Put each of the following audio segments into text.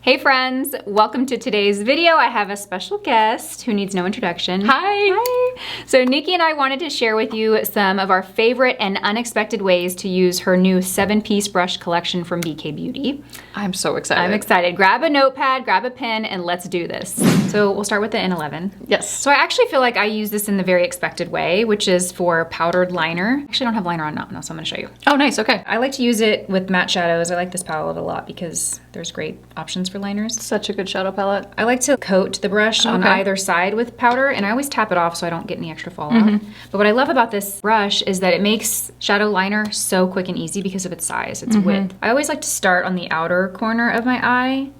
Hey friends, welcome to today's video. I have a special guest who needs no introduction. Hi. Hi. So Nikki and I wanted to share with you some of our favorite and unexpected ways to use her new 7-piece brush collection from BK Beauty. I'm so excited. I'm excited. Grab a notepad, grab a pen, and let's do this. So we'll start with the N11. Yes. So I actually feel like I use this in the very expected way, which is for powdered liner. Actually, I don't have liner on now, so I'm gonna show you. Oh, nice, okay. I like to use it with matte shadows. I like this palette a lot because there's great options for liners. Such a good shadow palette. I like to coat the brush on either side with powder, and I always tap it off so I don't get any extra fallout. But what I love about this brush is that it makes shadow liner so quick and easy because of its size, its width. I always like to start on the outer corner of my eye,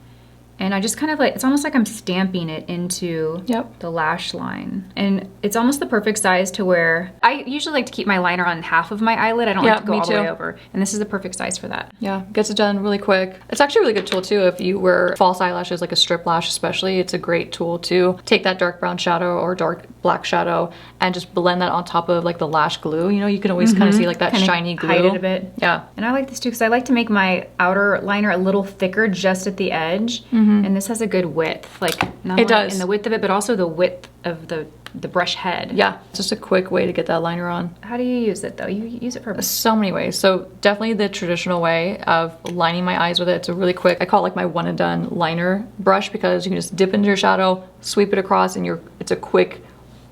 and I just kind of like, it's almost like I'm stamping it into the lash line. And it's almost the perfect size to where, I usually like to keep my liner on half of my eyelid. I don't like to go all the way over. And this is the perfect size for that. Yeah, gets it done really quick. It's actually a really good tool too if you wear false eyelashes, like a strip lash especially. It's a great tool to take that dark brown shadow or dark black shadow and just blend that on top of like the lash glue. You know, you can always kind of see like that Kinda shiny glue. hide it a bit. Yeah. And I like this too because I like to make my outer liner a little thicker just at the edge. And this has a good width, like not only in the width of it, but also the width of the brush head. Yeah, it's just a quick way to get that liner on. How do you use it though? You use it for so many ways. So definitely the traditional way of lining my eyes with it. It's a really quick, I call it like my one and done liner brush because you can just dip into your shadow, sweep it across, and it's a quick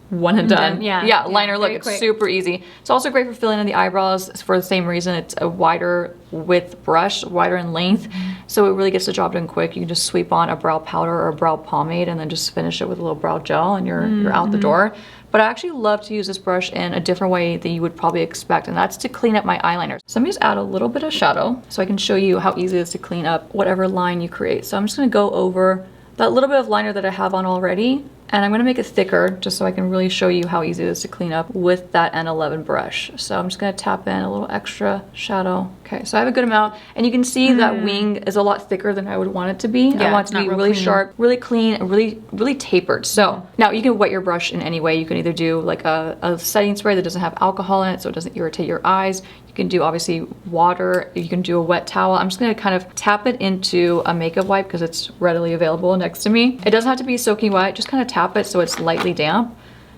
one and done. Yeah, liner look. It's super easy. It's also great for filling in the eyebrows for the same reason. It's a wider width brush, wider in length. So it really gets the job done quick. You can just sweep on a brow powder or a brow pomade and then just finish it with a little brow gel and you're out the door. But I actually love to use this brush in a different way than you would probably expect, and that's to clean up my eyeliner. So let me just add a little bit of shadow so I can show you how easy it is to clean up whatever line you create. So I'm just gonna go over that little bit of liner that I have on already, and I'm gonna make it thicker just so I can really show you how easy it is to clean up with that N11 brush. So I'm just gonna tap in a little extra shadow. Okay, so I have a good amount, and you can see that wing is a lot thicker than I would want it to be. I want it to be really sharp, really clean, and really tapered. So now you can wet your brush in any way. You can either do like a setting spray that doesn't have alcohol in it so it doesn't irritate your eyes. You can do obviously water, you can do a wet towel. I'm just gonna kind of tap it into a makeup wipe because it's readily available next to me. It doesn't have to be soaking wet, just kind of tap it so it's lightly damp.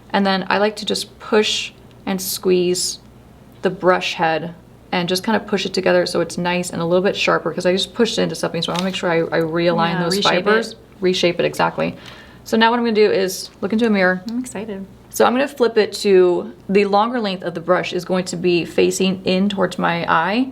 And then I like to just push and squeeze the brush head and just kind of push it together so it's nice and a little bit sharper because I just pushed it into something, so I wanna make sure I realign those fibers. Reshape it, exactly. So now what I'm gonna do is look into a mirror. I'm excited. So I'm gonna flip it to the longer length of the brush is going to be facing in towards my eye.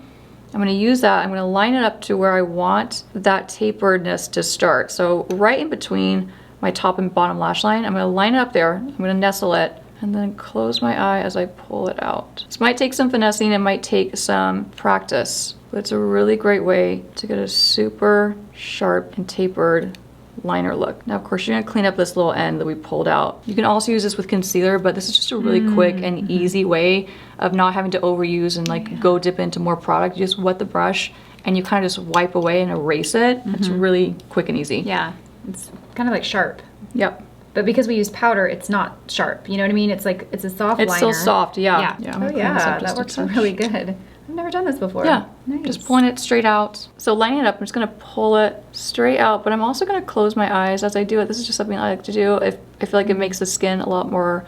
I'm gonna use that, I'm gonna line it up to where I want that taperedness to start. So right in between my top and bottom lash line, I'm gonna line it up there, I'm gonna nestle it, and then close my eye as I pull it out. This might take some finessing, it might take some practice, but it's a really great way to get a super sharp and tapered liner look. Now of course you're gonna clean up this little end that we pulled out. You can also use this with concealer, but this is just a really quick and easy way of not having to overuse and like go dip into more product. You just wet the brush and you kind of just wipe away and erase it. It's really quick and easy. Yeah, it's kind of like sharp. Yep. But because we use powder, it's not sharp. You know what I mean? It's like, it's a soft liner. It's still soft, yeah. Oh yeah, that works really good. I've never done this before. Yeah, nice. Just pulling it straight out. So lining it up, I'm just gonna pull it straight out, but I'm also gonna close my eyes as I do it. This is just something I like to do. I feel like it makes the skin a lot more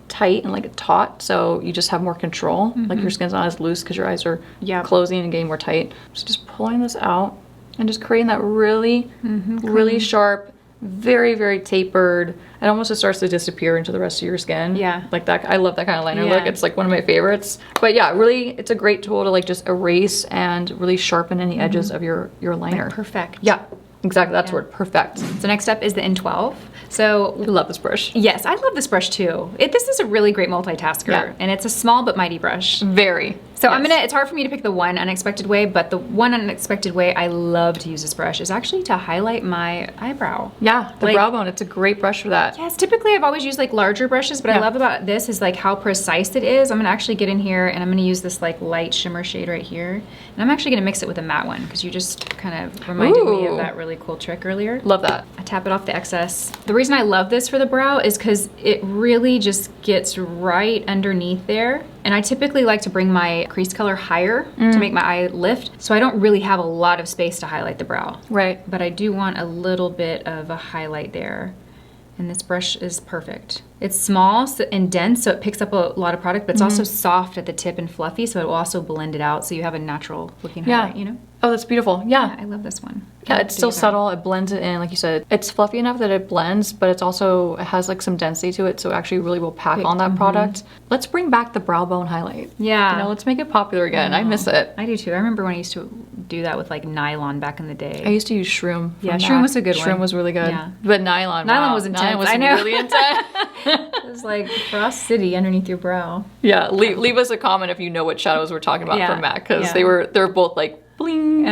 tight and like taut, so you just have more control. Like your skin's not as loose because your eyes are closing and getting more tight. So just pulling this out and just creating that really, really sharp, very tapered. It almost just starts to disappear into the rest of your skin. Yeah. Like that, I love that kind of liner look. It's like one of my favorites. But yeah, really, it's a great tool to like just erase and really sharpen any edges of your liner. Like perfect. Yeah, exactly, that's the word, perfect. So next up is the N12. So I love this brush. Yes, I love this brush too. This is a really great multitasker, and it's a small but mighty brush. Very. So it's hard for me to pick the one unexpected way, but the one unexpected way I love to use this brush is actually to highlight my eyebrow. Yeah, the brow bone, it's a great brush for that. Yes, typically I've always used like larger brushes, but I love about this is like how precise it is. I'm gonna actually get in here and I'm gonna use this like light shimmer shade right here. And I'm actually gonna mix it with a matte one because you just kind of reminded me of that really cool trick earlier. Love that. I tap it off the excess. The reason I love this for the brow is because it really just gets right underneath there. And I typically like to bring my crease color higher to make my eye lift. So I don't really have a lot of space to highlight the brow. Right. But I do want a little bit of a highlight there. And this brush is perfect. It's small and dense, so it picks up a lot of product, but it's also soft at the tip and fluffy, so it will also blend it out so you have a natural looking highlight, you know? Oh, that's beautiful. Yeah. I love this one. Yeah, it's still subtle. It blends it in, like you said. It's fluffy enough that it blends, but it's also, it has like some density to it, so it actually really will pack on that product. Let's bring back the brow bone highlight. Yeah. You know, let's make it popular again. I miss it. I do too. I remember when I used to do that with like nylon back in the day. I used to use Shroom. Yeah, Shroom was a good one. Shroom was really good. Yeah. But nylon, Nylon was intense. Nylon was I know. really intense. It was like Frost City underneath your brow. Yeah, leave us a comment if you know what shadows we're talking about from MAC, because they're both like bling.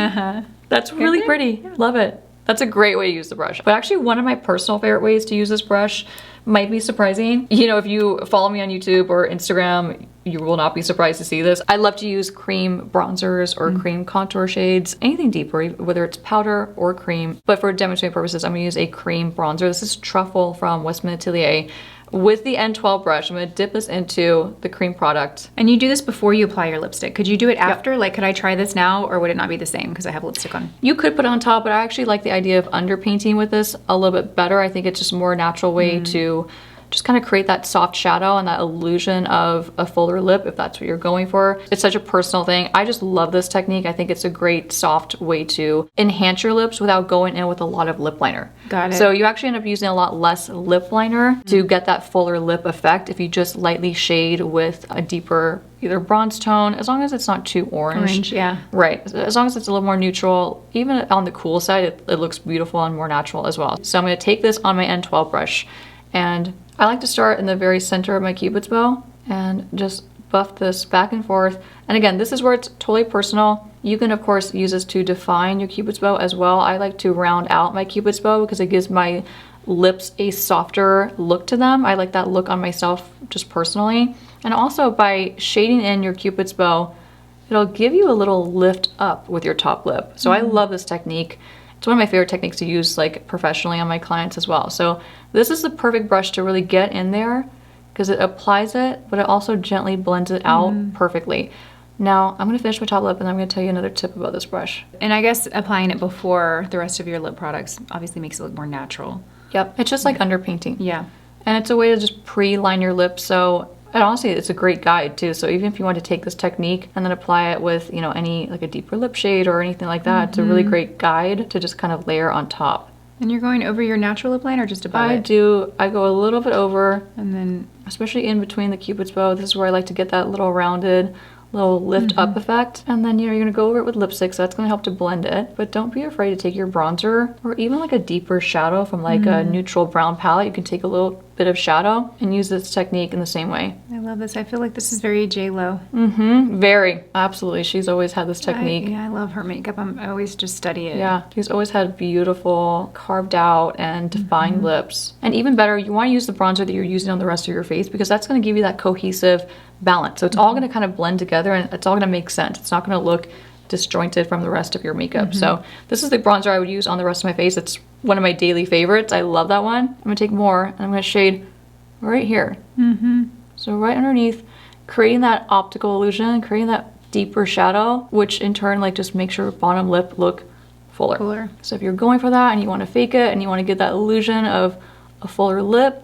That's really pretty. Love it. That's a great way to use the brush. But actually, one of my personal favorite ways to use this brush might be surprising. You know, if you follow me on YouTube or Instagram, you will not be surprised to see this. I love to use cream bronzers or cream contour shades, anything deeper, whether it's powder or cream. But for demonstrating purposes, I'm gonna use a cream bronzer. This is Truffle from Westman Atelier. With the N12 brush, I'm gonna dip this into the cream product. And you do this before you apply your lipstick. Could you do it after? Like, could I try this now, or would it not be the same because I have lipstick on? You could put it on top, but I actually like the idea of underpainting with this a little bit better. I think it's just a more natural way to just kind of create that soft shadow and that illusion of a fuller lip if that's what you're going for. It's such a personal thing. I just love this technique. I think it's a great soft way to enhance your lips without going in with a lot of lip liner. Got it. So you actually end up using a lot less lip liner to get that fuller lip effect if you just lightly shade with a deeper either bronze tone, as long as it's not too orange. Yeah. Right. As long as it's a little more neutral, even on the cool side, it looks beautiful and more natural as well. So I'm going to take this on my N12 brush, and I like to start in the very center of my Cupid's bow and just buff this back and forth. And again, this is where it's totally personal. You can, of course, use this to define your Cupid's bow as well. I like to round out my Cupid's bow because it gives my lips a softer look to them. I like that look on myself just personally. And also by shading in your Cupid's bow, it'll give you a little lift up with your top lip. So I love this technique. It's one of my favorite techniques to use like professionally on my clients as well. So this is the perfect brush to really get in there because it applies it, but it also gently blends it out perfectly. Now I'm gonna finish my top lip and I'm gonna tell you another tip about this brush. And I guess applying it before the rest of your lip products obviously makes it look more natural. Yep, it's just like underpainting. Yeah. And it's a way to just pre-line your lips. So, and honestly, it's a great guide too. So even if you want to take this technique and then apply it with, you know, any like a deeper lip shade or anything like that, it's a really great guide to just kind of layer on top. And you're going over your natural lip line or just above it? I go a little bit over, And then, especially in between the Cupid's bow. This is where I like to get that little rounded, little lift up effect. And then, you know, you're gonna go over it with lipstick, so that's gonna help to blend it. But don't be afraid to take your bronzer or even like a deeper shadow from like a neutral brown palette. You can take a little bit of shadow and use this technique in the same way. I love this. I feel like this is very J-Lo. Very, absolutely. She's always had this technique. I love her makeup. I always just study it. Yeah, she's always had beautiful, carved out and defined lips. And even better, you want to use the bronzer that you're using on the rest of your face because that's going to give you that cohesive balance. So it's all going to kind of blend together and it's all going to make sense. It's not going to look disjointed from the rest of your makeup. So this is the bronzer I would use on the rest of my face. It's one of my daily favorites. I love that one. I'm going to take more and I'm going to shade right here. So right underneath, creating that optical illusion, creating that deeper shadow, which in turn like just makes your bottom lip look fuller. So if you're going for that and you want to fake it and you want to get that illusion of a fuller lip,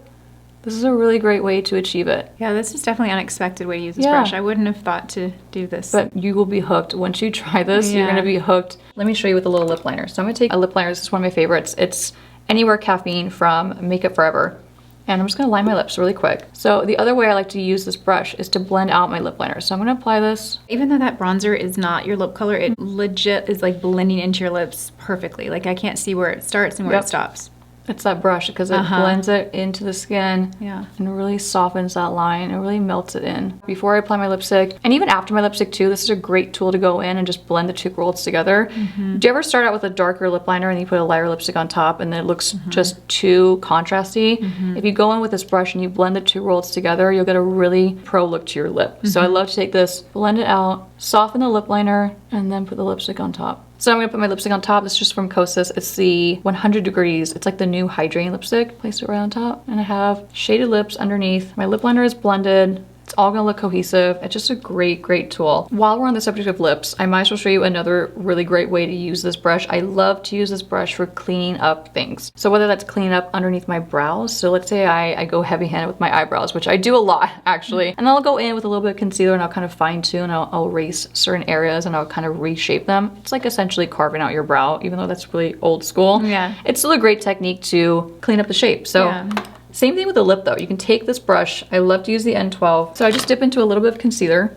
this is a really great way to achieve it. Yeah, this is definitely an unexpected way to use this brush. I wouldn't have thought to do this. But you will be hooked. Once you try this, you're gonna be hooked. Let me show you with a little lip liner. So I'm gonna take a lip liner. This is one of my favorites. It's Anywhere Caffeine from Makeup Forever. And I'm just gonna line my lips really quick. So the other way I like to use this brush is to blend out my lip liner. So I'm gonna apply this. Even though that bronzer is not your lip color, it legit is like blending into your lips perfectly. Like I can't see where it starts and where it stops. It's that brush because it blends it into the skin and really softens that line. It really melts it in. Before I apply my lipstick, and even after my lipstick too, this is a great tool to go in and just blend the two worlds together. Do you ever start out with a darker lip liner and you put a lighter lipstick on top and then it looks just too contrasty? If you go in with this brush and you blend the two worlds together, you'll get a really pro look to your lip. So I love to take this, blend it out, soften the lip liner, and then put the lipstick on top. So I'm gonna put my lipstick on top. This is just from Kosas. It's the 100 Degrees. It's like the new hydrating lipstick. Place it right on top. And I have shaded lips underneath. My lip liner is blended. It's all gonna look cohesive. It's just a great, great tool. While we're on the subject of lips, I might as well show you another really great way to use this brush. I love to use this brush for cleaning up things. So whether that's cleaning up underneath my brows, so let's say I go heavy-handed with my eyebrows, which I do a lot actually, and I'll go in with a little bit of concealer and I'll kind of fine tune, I'll erase certain areas and I'll kind of reshape them. It's like essentially carving out your brow, even though that's really old school. Yeah. It's still a great technique to clean up the shape. So Yeah. same thing with the lip though. You can take this brush. I love to use the N12. So I just dip into a little bit of concealer,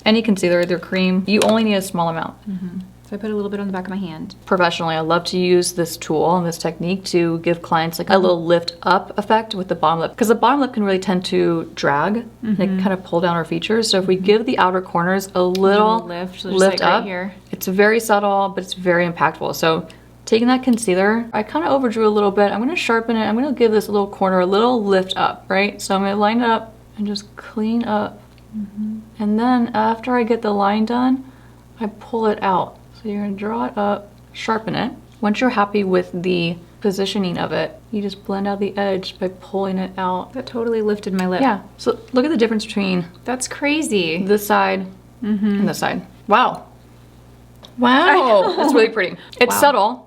any concealer, either cream. You only need a small amount. So I put a little bit on the back of my hand. Professionally, I love to use this tool and this technique to give clients like a little lift up effect with the bottom lip, because the bottom lip can really tend to drag and kind of pull down our features. So if we give the outer corners a little lift, so just lift like right up, here. it's very subtle, but it's very impactful. So taking that concealer, I kind of overdrew a little bit. I'm going to sharpen it. I'm going to give this little corner a little lift up, right? So I'm going to line it up and just clean up. And then after I get the line done, I pull it out. So you're going to draw it up, sharpen it. Once you're happy with the positioning of it, you just blend out the edge by pulling it out. That totally lifted my lip. Yeah, so look at the difference between That's crazy. this side and this side. Wow. Wow, that's really pretty. It's Wow. subtle,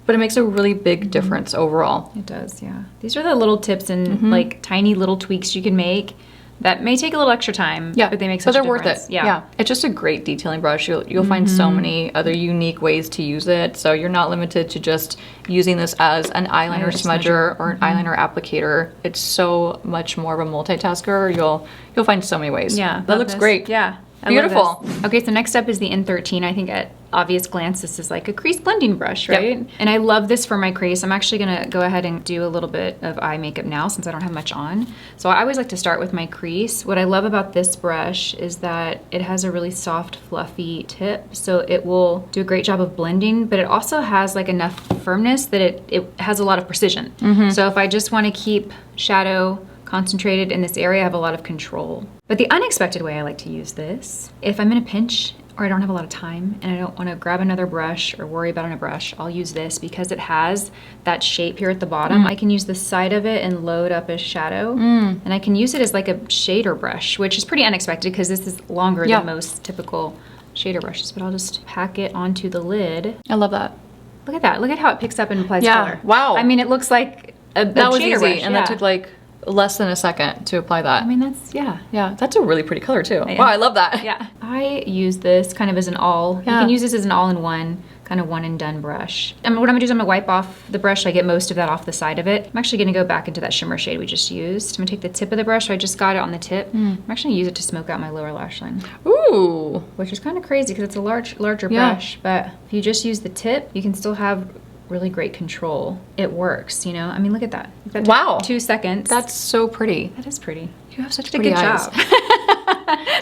but it makes a really big difference overall. It does, yeah. These are the little tips and like tiny little tweaks you can make that may take a little extra time, Yeah, but they make such they're a worth difference. it. Yeah, it's just a great detailing brush. You'll find so many other unique ways to use it. So you're not limited to just using this as an eyeliner smudger or an eyeliner applicator. It's so much more of a multitasker. You'll find so many ways. Yeah. that love looks this. great. Yeah. I Beautiful. love this. Okay, so next up is the N13. I think at obvious glance, this is like a crease blending brush, right? And I love this for my crease. I'm actually gonna go ahead and do a little bit of eye makeup now since I don't have much on. So I always like to start with my crease. What I love about this brush is that it has a really soft, fluffy tip. So it will do a great job of blending, but it also has like enough firmness that it has a lot of precision. So if I just wanna keep shadow concentrated in this area, I have a lot of control. But the unexpected way I like to use this, if I'm in a pinch or I don't have a lot of time and I don't want to grab another brush or worry about a brush, I'll use this because it has that shape here at the bottom. I can use the side of it and load up a shadow. And I can use it as like a shader brush, which is pretty unexpected because this is longer than most typical shader brushes. But I'll just pack it onto the lid. I love that. Look at that. Look at how it picks up and applies Yeah, color. wow. I mean, it looks like a That was shader easy, brush. and that took like less than a second to apply that. I mean, that's, yeah. Yeah, that's a really pretty color too. Wow, I love that. Yeah. I use this kind of as an you can use this as an all-in-one, kind of one and done brush. And what I'm gonna do is I'm gonna wipe off the brush so I get most of that off the side of it. I'm actually gonna go back into that shimmer shade we just used. I'm gonna take the tip of the brush, so I just got it on the tip. I'm actually gonna use it to smoke out my lower lash line, Ooh. which is kind of crazy because it's a larger brush. But if you just use the tip, you can still have really great control. It works, you know? I mean, look at that. That took Wow. 2 seconds. That's so pretty. That is pretty. You have such Did a pretty good eyes. job.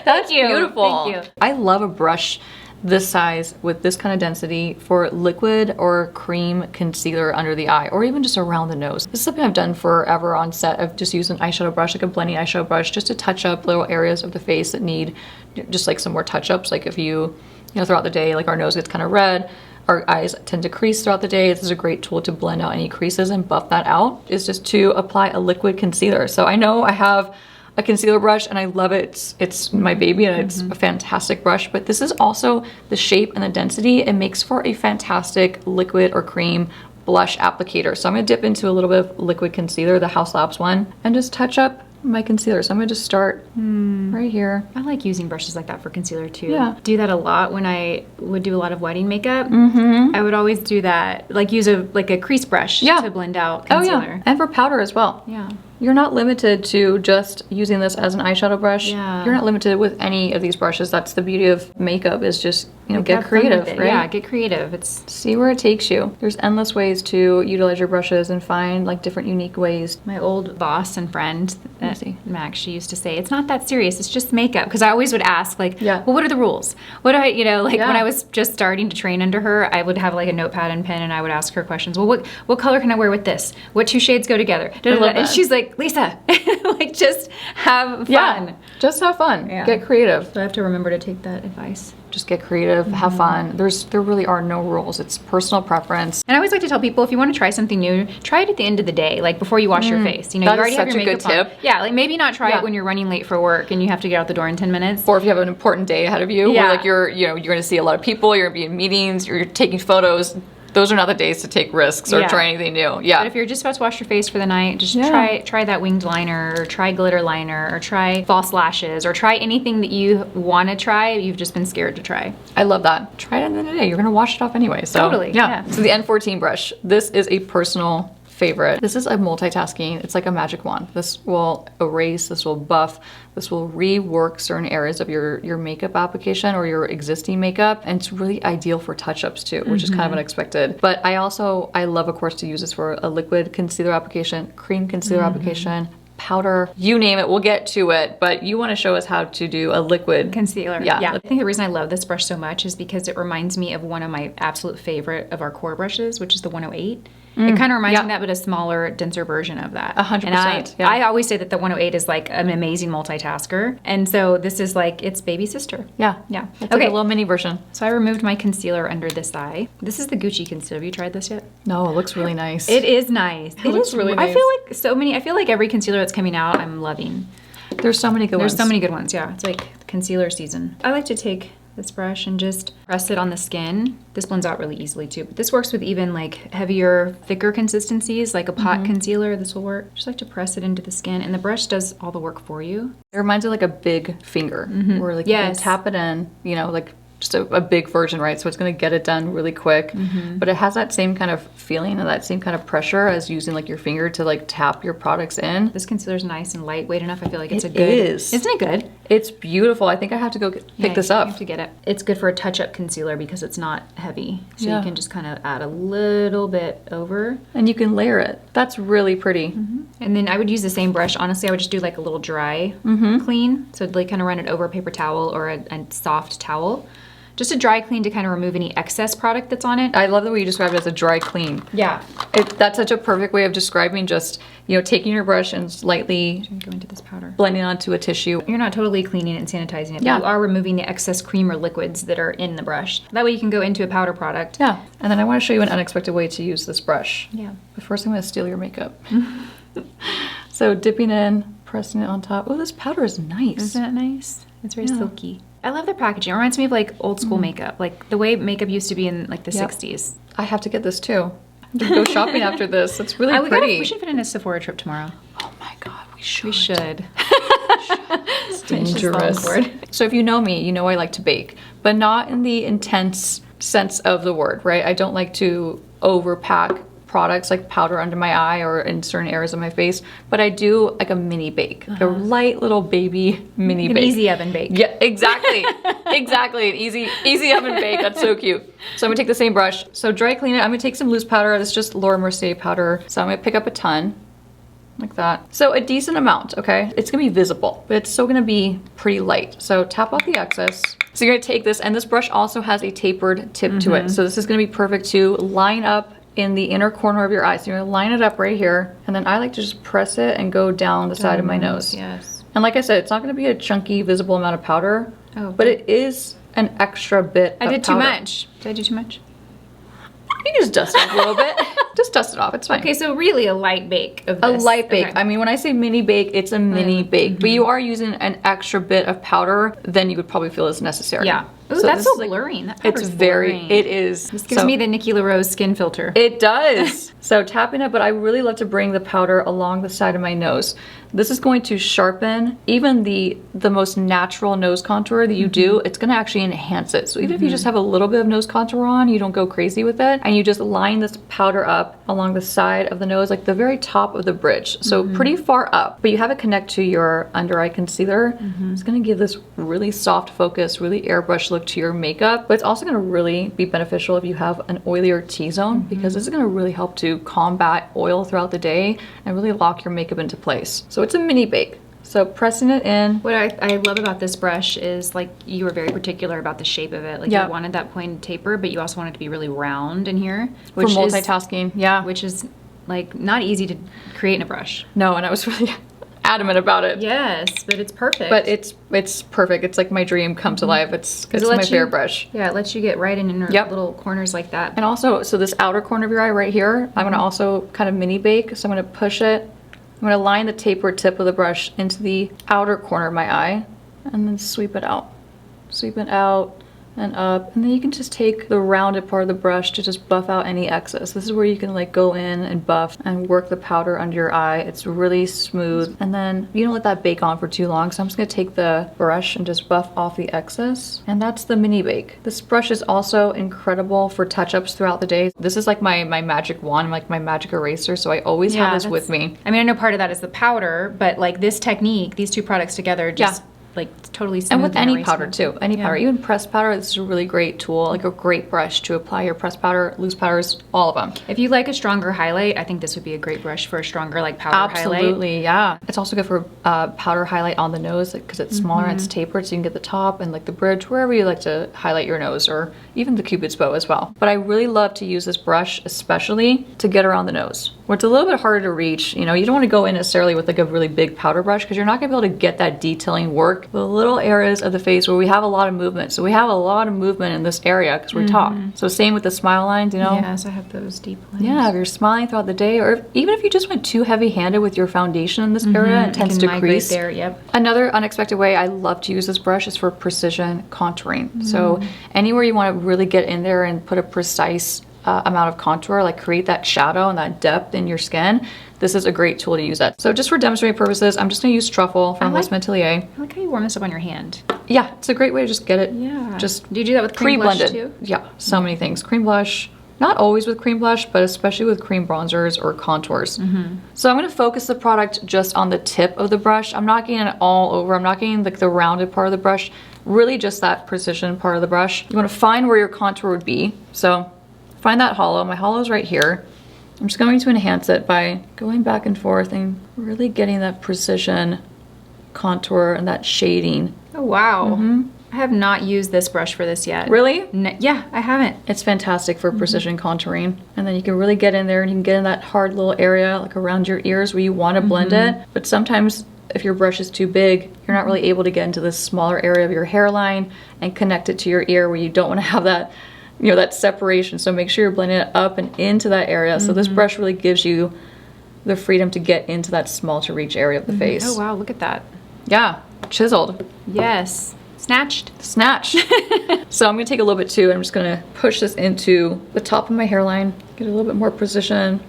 That's you. beautiful. Thank you. I love a brush this size with this kind of density for liquid or cream concealer under the eye or even just around the nose. This is something I've done forever on set. I've just used an eyeshadow brush, like a blending eyeshadow brush, just to touch up little areas of the face that need just like some more touch-ups. Like if you know, throughout the day, like our nose gets kind of red, our eyes tend to crease throughout the day. This is a great tool to blend out any creases and buff that out. Is just to apply a liquid concealer. So I know I have a concealer brush and I love it. It's my baby and it's a fantastic brush, but this is also the shape and the density. It makes for a fantastic liquid or cream blush applicator. So I'm gonna dip into a little bit of liquid concealer, the Haus Labs one, and just touch up my concealer. So I'm gonna just start right here. I like using brushes like that for concealer too. Yeah. Do that a lot when I would do a lot of wedding makeup. I would always do that, like use a crease brush to blend out concealer. Oh yeah, and for powder as well. Yeah. You're not limited to just using this as an eyeshadow brush. Yeah. You're not limited with any of these brushes. That's the beauty of makeup, is just, you know, get Have fun with creative, it. right? Yeah, get creative. It's See where it takes you. There's endless ways to utilize your brushes and find like different unique ways. my old boss and friend, see. Max, she used to say, it's not that serious, it's just makeup. Because I always would ask, like, Yeah. well, what are the rules? What do I, you know, like Yeah. when I was just starting to train under her, I would have like a notepad and pen and I would ask her questions. Well, what color can I wear with this? What 2 shades go together? love And that. she's like, Lisa, like just have fun. Yeah, just have fun. Yeah. Get creative. So I have to remember to take that advice. Just get creative, have fun. There really are no rules. It's personal preference. And I always like to tell people, if you want to try something new, try it at the end of the day, like before you wash your face. You know, That you is already have such your a good makeup on. tip. Yeah, like maybe not try Yeah. it when you're running late for work and you have to get out the door in 10 minutes. Or if you have an important day ahead of you, Yeah. where like you're going to see a lot of people, you're going to be in meetings, you're taking photos. Those are not the days to take risks or Yeah. try anything new. Yeah. But if you're just about to wash your face for the night, just Yeah. try that winged liner, or try glitter liner, or try false lashes, or try anything that you want to try, you've just been scared to try. I love that. Try it at the end of the day. You're going to wash it off anyway. So, Totally, Yeah. yeah. So the N14 brush. This is a personal favorite. This is a multitasking. It's like a magic wand. This will erase, this will buff, this will rework certain areas of your makeup application or your existing makeup. And it's really ideal for touch-ups too, which is kind of unexpected. But I love, of course, to use this for a liquid concealer application, cream concealer application, powder, you name it, we'll get to it. But you want to show us how to do a liquid Concealer. Yeah. I think the reason I love this brush so much is because it reminds me of one of my absolute favorite of our core brushes, which is the 108. It kind of reminds yeah. me of that, but a smaller, denser version of that. 100%, And yeah. I always say that the 108 is like an amazing multitasker. And so this is like its baby sister. Yeah. Yeah. It's like a little mini version. So I removed my concealer under this eye. This is the Gucci concealer. Have you tried this yet? No, it looks really nice. It is nice. It looks is really I nice. feel like every concealer that's coming out, I'm loving. There's so many good There's ones. so many good ones, yeah. It's like concealer season. I like to take this brush and just press it on the skin. This blends out really easily too, but this works with even like heavier, thicker consistencies, like a pot concealer. This will work. Just like to press it into the skin, and the brush does all the work for you. It reminds me of like a big finger, where like you Yes. can tap it in, like just a big version, right? So it's going to get it done really quick. But it has that same kind of feeling and that same kind of pressure as using like your finger to like tap your products in. This concealer's nice and lightweight enough. I feel like it's It a good. is. Isn't it good? It's beautiful. I think I have to go pick Yeah, this You up. have to get it. It's good for a touch-up concealer because it's not heavy, so Yeah. you can just kind of add a little bit over. And you can layer it. That's really pretty. And then I would use the same brush. Honestly, I would just do like a little dry clean. So I'd like kind of run it over a paper towel or a soft towel. Just a dry clean to kind of remove any excess product that's on it. I love the way you described it as a dry clean. Yeah. That's such a perfect way of describing just, taking your brush and slightly Go into this powder. blending onto a tissue. You're not totally cleaning it and sanitizing it, but Yeah. you are removing the excess cream or liquids that are in the brush. That way you can go into a powder product. Yeah. And then I want to show you an unexpected way to use this brush. Yeah. But first I'm going to steal your makeup. So dipping in, pressing it on top. Oh, this powder is nice. Isn't it nice? It's very Yeah. silky. I love the packaging. It reminds me of like old school makeup, like the way makeup used to be in like the Yep. 60s. I have to get this too. I'm gonna go shopping after this. It's really pretty. We should fit in a Sephora trip tomorrow. Oh my god, we should. We should. It's dangerous. board. So if you know me, you know I like to bake, but not in the intense sense of the word, right? I don't like to overpack products like powder under my eye or in certain areas of my face, but I do like a mini bake, like a light little baby mini An bake. easy oven bake. Yeah, exactly. Exactly. An easy oven bake. That's so cute. So I'm gonna take the same brush. So dry clean it. I'm gonna take some loose powder. It's just Laura Mercier powder. So I'm gonna pick up a ton. Like that. So a decent amount, okay? It's gonna be visible, but it's still gonna be pretty light. So tap off the excess. So you're gonna take this, and this brush also has a tapered tip to it. So this is gonna be perfect to line up in the inner corner of your eye. So you're gonna line it up right here, and then I like to just press it and go down the side of my nose. Yes. And like I said, it's not gonna be a chunky, visible amount of powder, Oh, but it is an extra bit I of did too powder. much. Did I do too much? You can just dust it off a little bit. Just dust it off, it's fine. Okay, so really a light bake of A this. light bake. Okay. I mean, when I say mini bake, it's a mini bake, but you are using an extra bit of powder than you would probably feel is necessary. Yeah. Ooh, So that's this so is like- blurring. That It's powder's very, blurring. it is. This gives me the Nikki LaRose skin filter. It does. So tapping it, but I really love to bring the powder along the side of my nose. This is going to sharpen even the most natural nose contour that you do. It's going to actually enhance it. So even if you just have a little bit of nose contour on, you don't go crazy with it, and you just line this powder up along the side of the nose, like the very top of the bridge. So pretty far up, but you have it connect to your under eye concealer. It's going to give this really soft focus, really airbrush look to your makeup, but it's also going to really be beneficial if you have an oilier T-zone, because this is going to really help to combat oil throughout the day and really lock your makeup into place. So it's a mini bake. So pressing it in. What I love about this brush is like you were very particular about the shape of it. Like Yeah. you wanted that pointed taper, but you also wanted it to be really round in here. For multitasking, yeah. Which is like not easy to create in a brush. No, and I was really adamant about it. Yes, but it's perfect. But it's perfect. It's like my dream come to life. It's my favorite brush. Yeah, it lets you get right in your Yep. little corners like that. And also, so this outer corner of your eye right here, I'm gonna also kind of mini bake. So I'm gonna push it. I'm gonna line the tapered tip of the brush into the outer corner of my eye and then sweep it out. Sweep it out and up. And then you can just take the rounded part of the brush to just buff out any excess. This is where you can like go in and buff and work the powder under your eye. It's really smooth. And then you don't let that bake on for too long. So I'm just gonna take the brush and just buff off the excess. And that's the mini bake. This brush is also incredible for touch-ups throughout the day. This is like my magic wand, like my magic eraser. So I always have this with me. I mean, I know part of that is the powder, but like this technique, these two products together just like totally smooth. And with any eraser. powder too, any powder, even pressed powder, this is a really great tool, like a great brush to apply your pressed powder, loose powders, all of them. If you like a stronger highlight, I think this would be a great brush for a stronger like powder highlight. Absolutely, yeah. It's also good for powder highlight on the nose because it's smaller and it's tapered, so you can get the top and like the bridge, wherever you like to highlight your nose, or even the Cupid's bow as well. But I really love to use this brush especially to get around the nose, where it's a little bit harder to reach. You know, you don't want to go in necessarily with like a really big powder brush because you're not gonna be able to get that detailing work. The little areas of the face where we have a lot of movement. So we have a lot of movement in this area because we're tall. So same with the smile lines, you know? Yes, I have those deep lines. Yeah, if you're smiling throughout the day, or even if you just went too heavy-handed with your foundation in this area, it tends to crease. There, yep. Another unexpected way I love to use this brush is for precision contouring. So anywhere you want to really get in there and put a precise amount of contour, like create that shadow and that depth in your skin, this is a great tool to use that. So just for demonstrating purposes, I'm just going to use Truffle from West Mentelier. I like how you warm this up on your hand. Yeah, it's a great way to just get it. Yeah. Just do you do that with cream blush pre-blended. too? Yeah, so many things. Cream blush. Not always with cream blush, but especially with cream bronzers or contours. So I'm gonna focus the product just on the tip of the brush. I'm not getting it all over. I'm not getting like the rounded part of the brush, really just that precision part of the brush. You wanna find where your contour would be. So find that hollow. My hollow is right here. I'm just going to enhance it by going back and forth and really getting that precision contour and that shading. Oh, wow. I have not used this brush for this yet. Really? Yeah, I haven't. It's fantastic for precision contouring. And then you can really get in there and you can get in that hard little area like around your ears where you want to blend it. But sometimes if your brush is too big, you're not really able to get into this smaller area of your hairline and connect it to your ear where you don't want to have that, you know, that separation. So make sure you're blending it up and into that area. So this brush really gives you the freedom to get into that small to reach area of the face. Oh, wow, look at that. Yeah, chiseled. Yes. Snatched. Snatch. So I'm gonna take a little bit too. I'm just gonna push this into the top of my hairline, get a little bit more precision,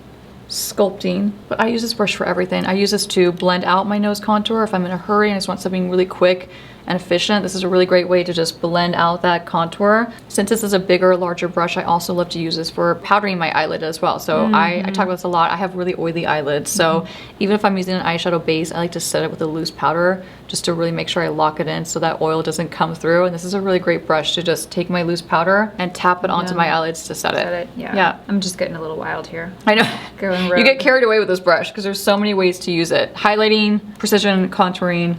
sculpting. But I use this brush for everything. I use this to blend out my nose contour if I'm in a hurry and I just want something really quick and efficient. This is a really great way to just blend out that contour. Since this is a bigger, larger brush, I also love to use this for powdering my eyelid as well. So I talk about this a lot. I have really oily eyelids. So even if I'm using an eyeshadow base, I like to set it with a loose powder just to really make sure I lock it in so that oil doesn't come through. And this is a really great brush to just take my loose powder and tap it onto my eyelids to set it. Yeah. I'm just getting a little wild here. I know. You get carried away with this brush because there's so many ways to use it. Highlighting, precision, contouring.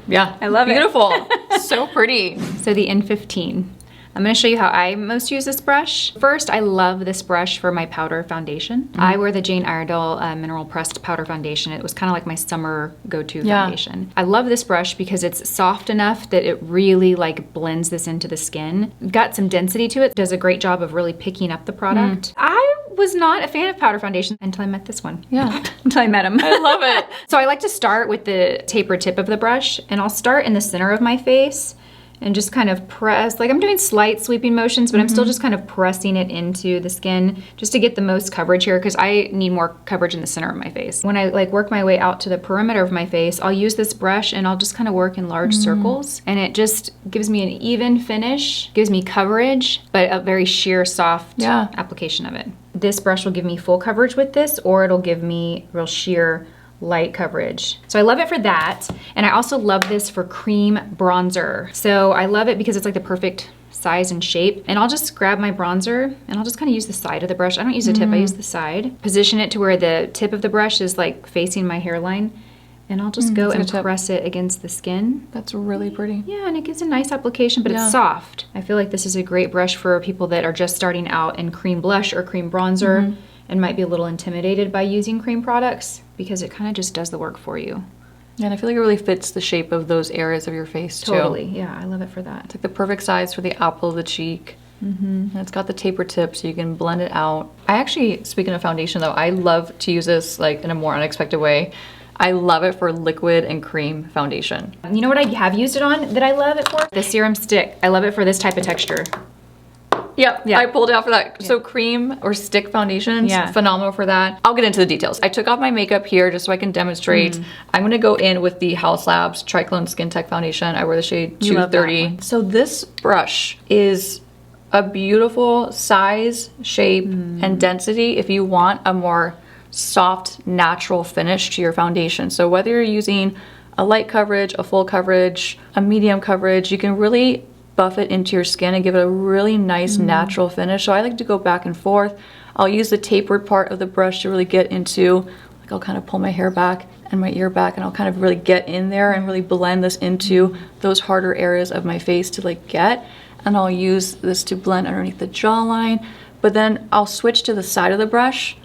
Yeah, I love it. Beautiful. So pretty. So the N15. I'm going to show you how I most use this brush. First, I love this brush for my powder foundation. I wear the Jane Iredale Mineral Pressed Powder Foundation. It was kind of like my summer go-to foundation. I love this brush because it's soft enough that it really like blends this into the skin. Got some density to it. Does a great job of really picking up the product. I was not a fan of powder foundation until I met this one. Yeah. Until I met him. I love it. So I like to start with the tapered tip of the brush, and I'll start in the center of my face and just kind of press, like I'm doing slight sweeping motions, but I'm still just kind of pressing it into the skin just to get the most coverage here because I need more coverage in the center of my face. When I like work my way out to the perimeter of my face, I'll use this brush and I'll just kind of work in large circles, and it just gives me an even finish, gives me coverage, but a very sheer, soft application of it. This brush will give me full coverage with this, or it'll give me real sheer light coverage. So I love it for that. And I also love this for cream bronzer. So I love it because it's like the perfect size and shape. And I'll just grab my bronzer and I'll just kind of use the side of the brush. I don't use the tip, I use the side. Position it to where the tip of the brush is like facing my hairline. And I'll just go and press it against the skin. That's really pretty. Yeah, and it gives a nice application, but it's soft. I feel like this is a great brush for people that are just starting out in cream blush or cream bronzer and might be a little intimidated by using cream products because it kind of just does the work for you. And I feel like it really fits the shape of those areas of your face too. Totally. Yeah, I love it for that. It's like the perfect size for the apple of the cheek. And it's got the taper tip so you can blend it out. I actually, speaking of foundation though, I love to use this like in a more unexpected way. I love it for liquid and cream foundation. You know what I have used it on that I love it for? The serum stick. I love it for this type of texture. Yep, Yeah. I pulled it out for that. So cream or stick foundations, Yeah. phenomenal for that. I'll get into the details. I took off my makeup here just so I can demonstrate. I'm gonna go in with the Haus Labs Triclone Skin Tech Foundation. I wear the shade You love that 230. one. So this brush is a beautiful size, shape, and density if you want a more soft, natural finish to your foundation. So whether you're using a light coverage, a full coverage, a medium coverage, you can really buff it into your skin and give it a really nice natural finish. So I like to go back and forth. I'll use the tapered part of the brush to really get into, like I'll kind of pull my hair back and my ear back and I'll kind of really get in there and really blend this into those harder areas of my face to like get. And I'll use this to blend underneath the jawline. But then I'll switch to the side of the brush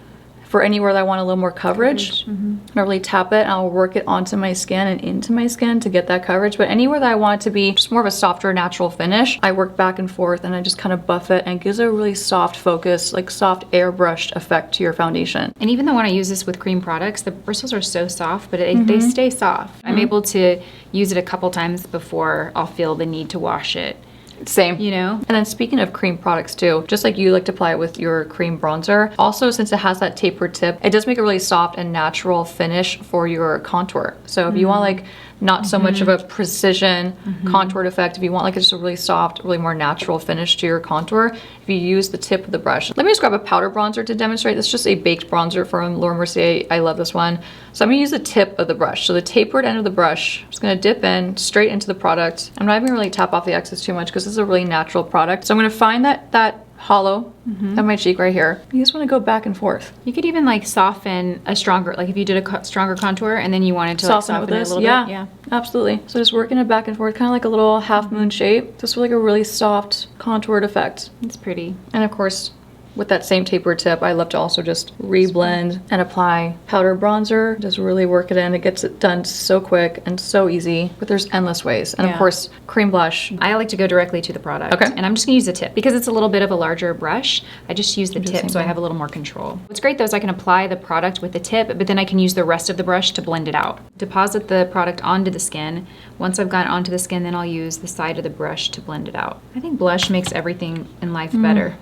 for anywhere that I want a little more coverage. I'll really tap it and I'll work it onto my skin and into my skin to get that coverage. But anywhere that I want it to be just more of a softer, natural finish, I work back and forth and I just kind of buff it and it gives it a really soft focus, like soft airbrushed effect to your foundation. And even though when I use this with cream products, the bristles are so soft, but they stay soft. I'm able to use it a couple times before I'll feel the need to wash it. Same. You know? And then speaking of cream products too, just like you like to apply it with your cream bronzer, also since it has that tapered tip, it does make a really soft and natural finish for your contour. So if you want like not so much of a precision contoured effect, if you want like just a really soft, really more natural finish to your contour, if you use the tip of the brush. Let me just grab a powder bronzer to demonstrate. This is just a baked bronzer from Laura Mercier. I love this one. So I'm gonna use the tip of the brush. So the tapered end of the brush, I'm just gonna dip in straight into the product. I'm not even really tap off the excess too much because this is a really natural product. So I'm gonna find that hollow of my cheek right here. You just want to go back and forth. You could even like soften a stronger, like if you did a stronger contour and then you wanted to like, Soften it soften with it a this. little Yeah, bit. Yeah. absolutely. So just working it back and forth, kind of like a little half moon shape. Just for like a really soft contoured effect. It's pretty. And of course, with that same tapered tip, I love to also just reblend and apply powder bronzer. Just really work it in. It gets it done so quick and so easy, but there's endless ways. And of Yeah. course, cream blush. I like to go directly to the product. Okay. And I'm just gonna use the tip. Because it's a little bit of a larger brush, I just use the the tip same so I thing. have a little more control. What's great though is I can apply the product with the tip, but then I can use the rest of the brush to blend it out. Deposit the product onto the skin. Once I've got it onto the skin, then I'll use the side of the brush to blend it out. I think blush makes everything in life better.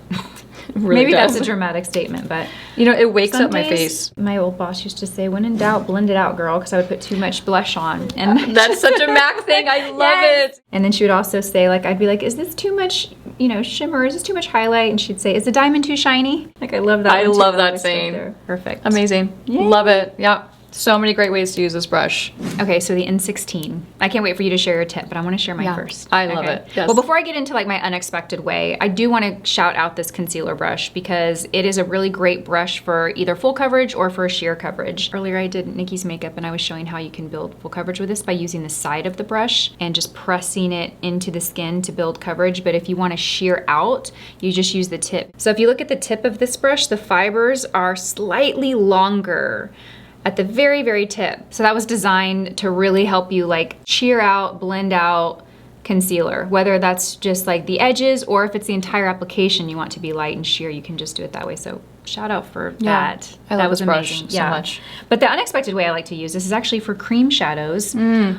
Really Maybe does. that's a dramatic statement, but You know, it wakes some up my days- face. My old boss used to say, when in doubt, blend it out, girl, because I would put too much blush on. And That's such a Mac thing. I love Yes. it. And then she would also say, like, I'd be like, is this too much, shimmer? Is this too much highlight? And she'd say, is the diamond too shiny? Like, I love that. I one, too. love that was right saying. there. Perfect. Amazing. Love it. Yeah. So many great ways to use this brush. Okay, so the N16. I can't wait for you to share your tip, but I want to share mine Yeah, first. I love Okay. it. Yes. Well, before I get into like my unexpected way, I do want to shout out this concealer brush because it is a really great brush for either full coverage or for sheer coverage. Earlier I did Nikki's makeup and I was showing how you can build full coverage with this by using the side of the brush and just pressing it into the skin to build coverage. But if you want to sheer out, you just use the tip. So if you look at the tip of this brush, the fibers are slightly longer at the very, very tip. So that was designed to really help you like sheer out, blend out concealer, whether that's just like the edges or if it's the entire application you want to be light and sheer, you can just do it that way. So shout out for that. I that love was this brush amazing. so much. But the unexpected way I like to use this is actually for cream shadows.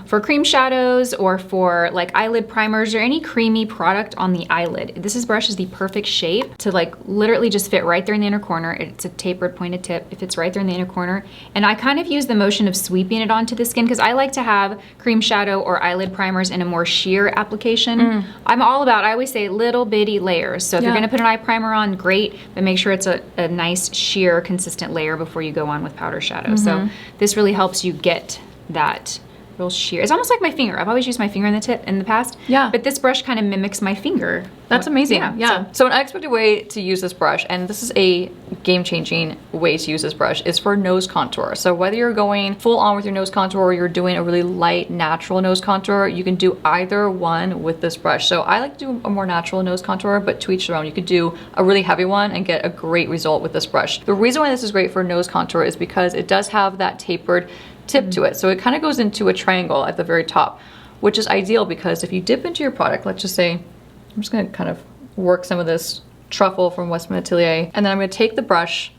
For cream shadows or for like eyelid primers or any creamy product on the eyelid. This brush is the perfect shape to like literally just fit right there in the inner corner. It's a tapered pointed tip. It fits right there in the inner corner. And I kind of use the motion of sweeping it onto the skin because I like to have cream shadow or eyelid primers in a more sheer application. I'm all about, I always say little bitty layers. So if you're Yeah. gonna put an eye primer on, great, but make sure it's a nice sheer consistent layer before you go on with powder shadow. So this really helps you get that real sheer. It's almost like my finger. I've always used my finger in the tip in the past. Yeah. But this brush kind of mimics my finger That's amazing. Yeah, So an unexpected way to use this brush, and this is a game-changing way to use this brush, is for nose contour. So whether you're going full on with your nose contour or you're doing a really light, natural nose contour, you can do either one with this brush. So I like to do a more natural nose contour, but to each their own. You could do a really heavy one and get a great result with this brush. The reason why this is great for nose contour is because it does have that tapered tip to it. So it kind of goes into a triangle at the very top, which is ideal because if you dip into your product, let's just say, I'm just gonna kind of work some of this truffle from Westman Atelier, and then I'm gonna take the brush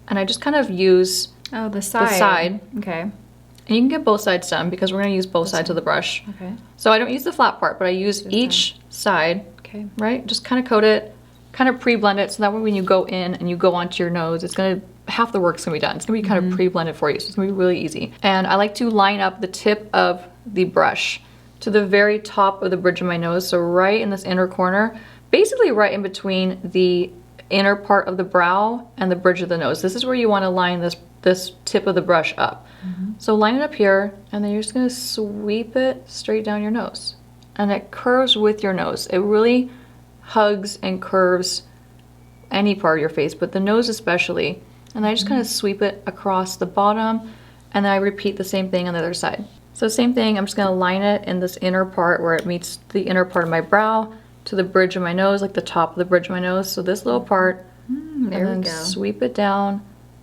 and I just kind of use the side. the side. Okay. And you can get both sides done because we're gonna use both sides of the brush. Okay. So I don't use the flat part, but I use each side, Okay. right? Just kind of coat it, kind of pre-blend it, so that way when you go in and you go onto your nose, it's gonna, half the work's gonna be done. It's gonna be kind of pre-blended for you, so it's gonna be really easy. And I like to line up the tip of the brush to the very top of the bridge of my nose, so right in this inner corner, basically right in between the inner part of the brow and the bridge of the nose. This is where you want to line this tip of the brush up. So line it up here, and then you're just gonna sweep it straight down your nose. And it curves with your nose. It really hugs and curves any part of your face, but the nose especially. And I just kind of sweep it across the bottom, and then I repeat the same thing on the other side. So same thing, I'm just gonna line it in this inner part where it meets the inner part of my brow to the bridge of my nose, like the top of the bridge of my nose. So this little part, There and then we go. sweep it down,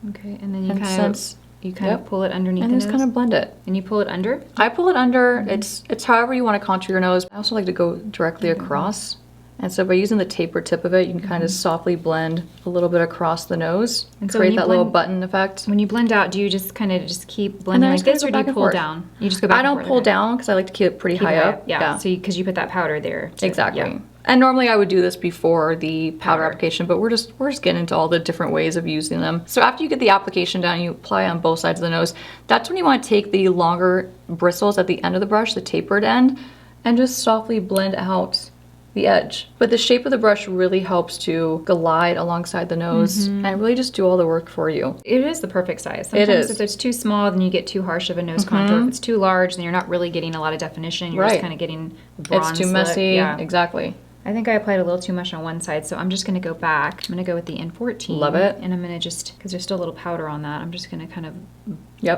Okay, and then you and kind since, of pull it underneath and the just nose. kind of blend it. And you pull it under. I pull it under, it's however you wanna contour your nose. I also like to go directly across. And so by using the tapered tip of it, you can kind of softly blend a little bit across the nose and so when create you that little blend- button effect. When you blend out, do you just kind of just keep blending I like just kinda this, go or do you back and pull forth. down? You just go back. I and don't forth, pull okay. down because I like to keep it pretty Keep high it up. Yeah. So because you put that powder there. Exactly. Yeah. And normally I would do this before the powder Powder. application, but we're just getting into all the different ways of using them. So after you get the application done, you apply on both sides of the nose. That's when you want to take the longer bristles at the end of the brush, the tapered end, and just softly blend out the edge. But the shape of the brush really helps to glide alongside the nose and really just do all the work for you. It is the perfect size. Sometimes is. if it's too small, then you get too harsh of a nose contour. If it's too large, then you're not really getting a lot of definition. You're Right. just kind of getting bronze It's too look. messy. Yeah. Exactly. I think I applied a little too much on one side, so I'm just going to go back. I'm going to go with the N14. Love it. And I'm going to just, because there's still a little powder on that, I'm just going to kind of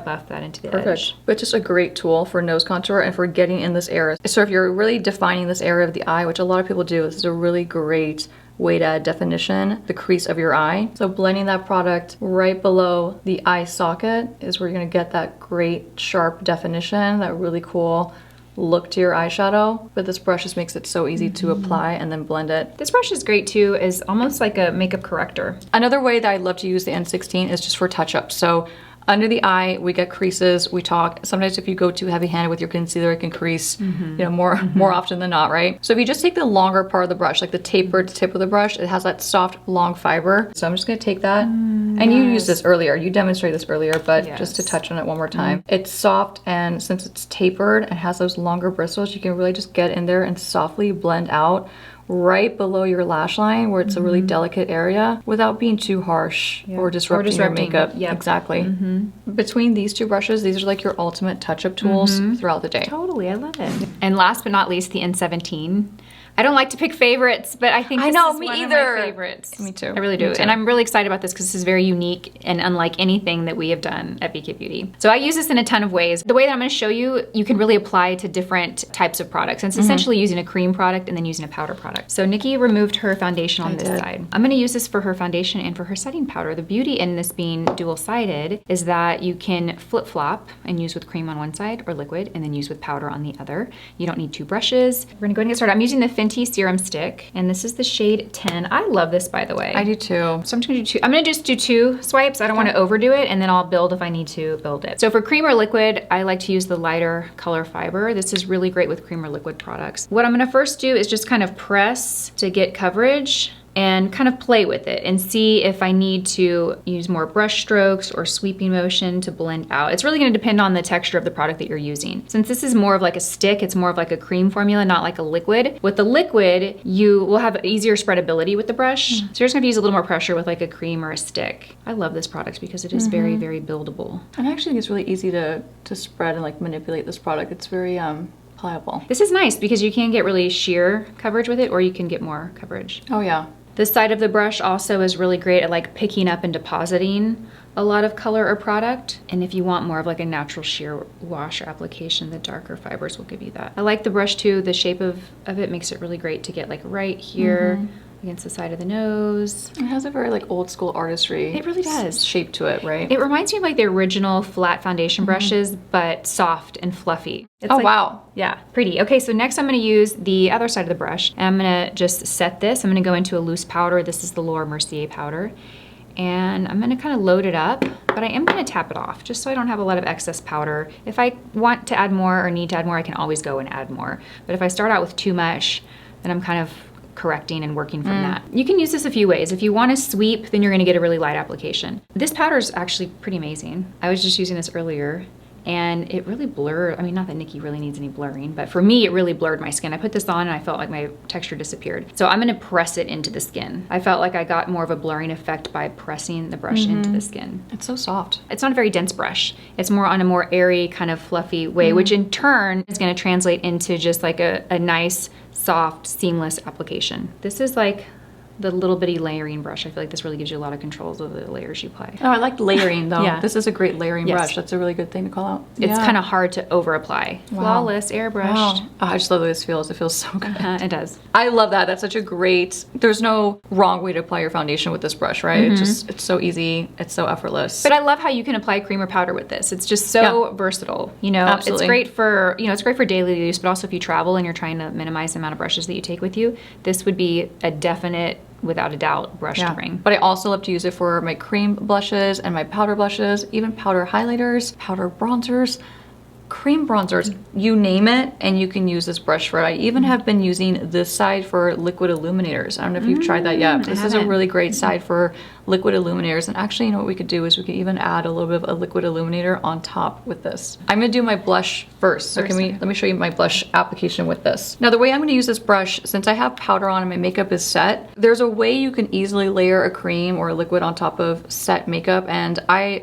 buff that into the Perfect. edge. But just a great tool for nose contour and for getting in this area. So if you're really defining this area of the eye, which a lot of people do, this is a really great way to add definition, the crease of your eye. So blending that product right below the eye socket is where you're gonna get that great sharp definition, that really cool look to your eyeshadow. But this brush just makes it so easy to apply and then blend it. This brush is great too, is almost like a makeup corrector. Another way that I love to use the N16 is just for touch-up. So under the eye, we get creases, we talk. Sometimes if you go too heavy-handed with your concealer, it can crease, you know, more often than not, right? So if you just take the longer part of the brush, like the tapered tip of the brush, it has that soft, long fiber. So I'm just gonna take that, and you used this earlier, you demonstrated this earlier, but just to Yes. touch on it one more time. It's soft, and since it's tapered and has those longer bristles, you can really just get in there and softly blend out right below your lash line where it's a really delicate area without being too harsh or disrupting your makeup. Yep. Exactly. Between these two brushes, these are like your ultimate touch-up tools throughout the day. Totally, I love it. And last but not least, the N17. I don't like to pick favorites, but I think I this know, is me one either. of my favorites. Me too. I really do. Me too. And I'm really excited about this because this is very unique and unlike anything that we have done at BK Beauty. So I use this in a ton of ways. The way that I'm going to show you, you can really apply to different types of products. And it's essentially using a cream product and then using a powder product. So Nikki removed her foundation on this side. I'm going to use this for her foundation and for her setting powder. The beauty in this being dual-sided is that you can flip-flop and use with cream on one side or liquid and then use with powder on the other. You don't need two brushes. We're going to go ahead and get started. I'm using the Fenty Serum Stick, and this is the shade 10. I love this, by the way. I do too. So I'm just gonna do two. I'm gonna just do two swipes. I don't want to overdo it, and then I'll build if I need to build it. So for cream or liquid, I like to use the lighter color fiber. This is really great with cream or liquid products. What I'm gonna first do is just kind of press to get coverage and kind of play with it and see if I need to use more brush strokes or sweeping motion to blend out. It's really going to depend on the texture of the product that you're using. Since this is more of like a stick, it's more of like a cream formula, not like a liquid. With the liquid, you will have easier spreadability with the brush. So you're just going to use a little more pressure with like a cream or a stick. I love this product because it is very, very buildable. And I actually think it's really easy to spread and like manipulate this product. It's very pliable. This is nice because you can get really sheer coverage with it, or you can get more coverage. Oh yeah. This side of the brush also is really great at like picking up and depositing a lot of color or product. And if you want more of like a natural sheer wash or application, the darker fibers will give you that. I like the brush too. The shape of it makes it really great to get like right here against the side of the nose. It has a very like old school artistry. It really does. Shape to it, right? It reminds me of like the original flat foundation brushes, but soft and fluffy. It's Oh, like, wow. Yeah, pretty. Okay, so next I'm gonna use the other side of the brush. And I'm gonna just set this. I'm gonna go into a loose powder. This is the Laura Mercier powder. And I'm gonna kind of load it up, but I am gonna tap it off just so I don't have a lot of excess powder. If I want to add more or need to add more, I can always go and add more. But if I start out with too much, then I'm kind of correcting and working from that. You can use this a few ways. If you want to sweep, then you're going to get a really light application. This powder is actually pretty amazing. I was just using this earlier and it really blurred. I mean, not that Nikki really needs any blurring, but for me, it really blurred my skin. I put this on and I felt like my texture disappeared. So I'm going to press it into the skin. I felt like I got more of a blurring effect by pressing the brush into the skin. It's so soft. It's not a very dense brush. It's more on a more airy, kind of fluffy way, which in turn is going to translate into just like a nice, soft, seamless application. This is like the little bitty layering brush. I feel like this really gives you a lot of controls over the layers you apply. Oh, I like layering though. Yeah. This is a great layering Yes. brush. That's a really good thing to call out. It's kind of hard to over apply. Flawless, airbrushed. Wow. Oh, I just love the way this feels. It feels so good. It does. I love that. That's such a great, there's no wrong way to apply your foundation with this brush, right? It's so easy. It's so effortless. But I love how you can apply cream or powder with this. It's just so versatile. You know, Absolutely. it's great for, it's great for daily use, but also if you travel and you're trying to minimize the amount of brushes that you take with you, this would be a definite, without a doubt, brush to bring. But I also love to use it for my cream blushes and my powder blushes, even powder highlighters, powder bronzers, cream bronzers, you name it, and you can use this brush for it. I even have been using this side for liquid illuminators. I don't know if you've tried that yet. But this is a really great side for liquid illuminators. And actually, you know what we could do is we could even add a little bit of a liquid illuminator on top with this. I'm gonna do my blush first. So let me show you my blush application with this. Now the way I'm gonna use this brush, since I have powder on and my makeup is set, there's a way you can easily layer a cream or a liquid on top of set makeup. And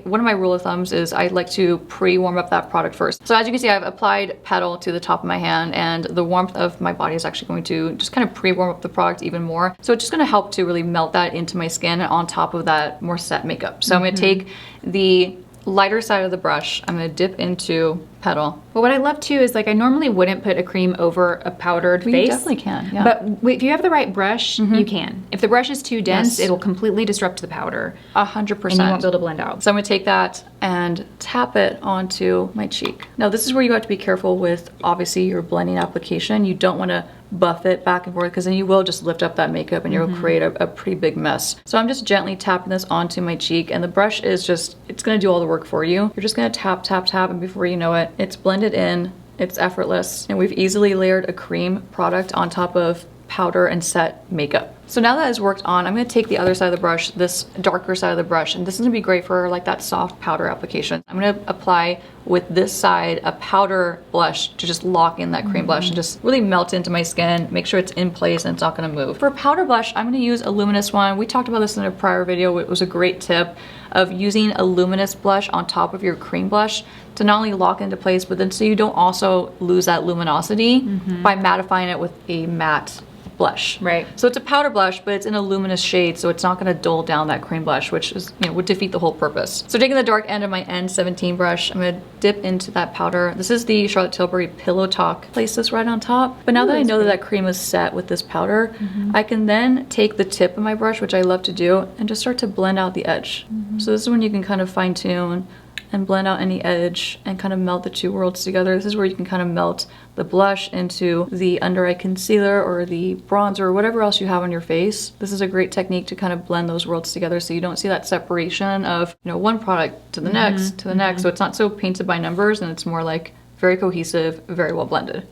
one of my rule of thumbs is I like to pre-warm up that product first. So as you can see, I've applied Petal to the top of my hand, and the warmth of my body is actually going to just kind of pre-warm up the product even more. So it's just gonna help to really melt that into my skin on top of that more set makeup. So I'm gonna take the lighter side of the brush, I'm gonna dip into Petal. Well, what I love too is like I normally wouldn't put a cream over a powdered face. You definitely can, yeah. But if you have the right brush, you can. If the brush is too dense, it'll completely disrupt the powder. 100%. And you won't be able to blend out. So I'm gonna take that and tap it onto my cheek. Now this is where you have to be careful with obviously your blending application. You don't wanna buff it back and forth because then you will just lift up that makeup and you'll create a pretty big mess. So I'm just gently tapping this onto my cheek, and the brush is just, it's gonna do all the work for you. You're just gonna tap, tap, tap, and before you know it, it's blended in, it's effortless, and we've easily layered a cream product on top of powder and set makeup. So now that it's worked on, I'm gonna take the other side of the brush, this darker side of the brush, and this is gonna be great for like that soft powder application. I'm gonna apply with this side a powder blush to just lock in that cream blush and just really melt into my skin, make sure it's in place and it's not gonna move. For powder blush, I'm gonna use a luminous one. We talked about this in a prior video. It was a great tip of using a luminous blush on top of your cream blush to not only lock into place, but then so you don't also lose that luminosity by mattifying it with a matte blush. Right. So it's a powder blush, but it's in a luminous shade, so it's not gonna dull down that cream blush, which is, would defeat the whole purpose. So taking the dark end of my N17 brush, I'm gonna dip into that powder. This is the Charlotte Tilbury Pillow Talk. Place this right on top. But now that I know that cream is set with this powder, I can then take the tip of my brush, which I love to do, and just start to blend out the edge. So this is when you can kind of fine tune and blend out any edge and kind of melt the two worlds together. This is where you can kind of melt the blush into the under eye concealer or the bronzer or whatever else you have on your face. This is a great technique to kind of blend those worlds together so you don't see that separation of one product to the next to the next. So it's not so painted by numbers, and it's more like very cohesive, very well blended.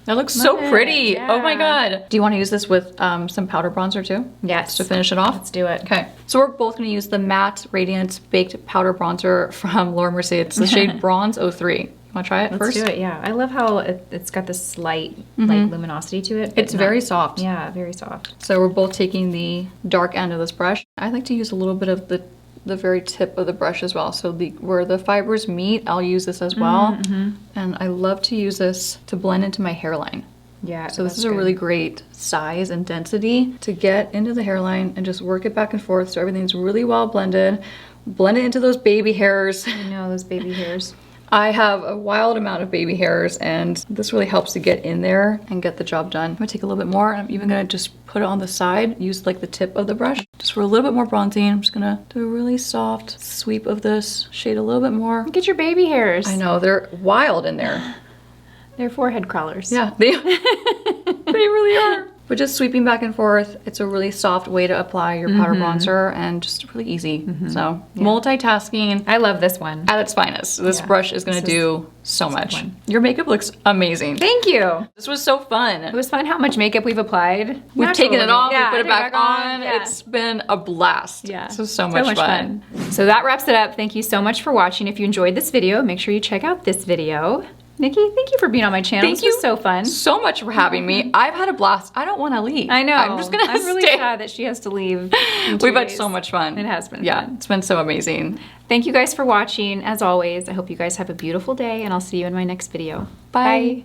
That looks so pretty. Yeah. Oh my god. Do you want to use this with some powder bronzer too? Yes. To finish it off? Let's do it. Okay. So we're both going to use the Matte Radiance Baked Powder Bronzer from Laura Mercier. It's the shade Bronze 03. Want to try it first? Let's do it, yeah. I love how it's got this slight like luminosity to it. It's very soft. Yeah, very soft. So we're both taking the dark end of this brush. I like to use a little bit of the the very tip of the brush as well. So where the fibers meet, I'll use this as well. And I love to use this to blend into my hairline. Yeah. So this is a really great size and density to get into the hairline and just work it back and forth so everything's really well blended. Blend it into those baby hairs. I know, those baby hairs. I have a wild amount of baby hairs, and this really helps to get in there and get the job done. I'm gonna take a little bit more, and I'm even gonna just put it on the side, use like the tip of the brush, just for a little bit more bronzing. I'm just gonna do a really soft sweep of this, shade a little bit more. Look at your baby hairs. I know, they're wild in there. They're forehead crawlers. Yeah, they really are. But just sweeping back and forth, it's a really soft way to apply your powder bronzer and just really easy. So multitasking I love this one. at its finest. This brush is gonna do so much. fun. Your makeup looks amazing. Thank you. This was so fun. It was fun how much makeup we've applied. We've taken it off, we put it back on. Yeah. It's been a blast. Yeah. This was so much fun. So that wraps it up. Thank you so much for watching. If you enjoyed this video, make sure you check out this video. Nikki, thank you for being on my channel. Thank This you was so fun. so much for having me. I've had a blast. I don't want to leave. I know. I'm just gonna I'm really stay. sad that she has to leave. in 2 We've had days. so much fun. It has been Yeah, fun. it's been so amazing. Thank you guys for watching. As always, I hope you guys have a beautiful day, and I'll see you in my next video. Bye.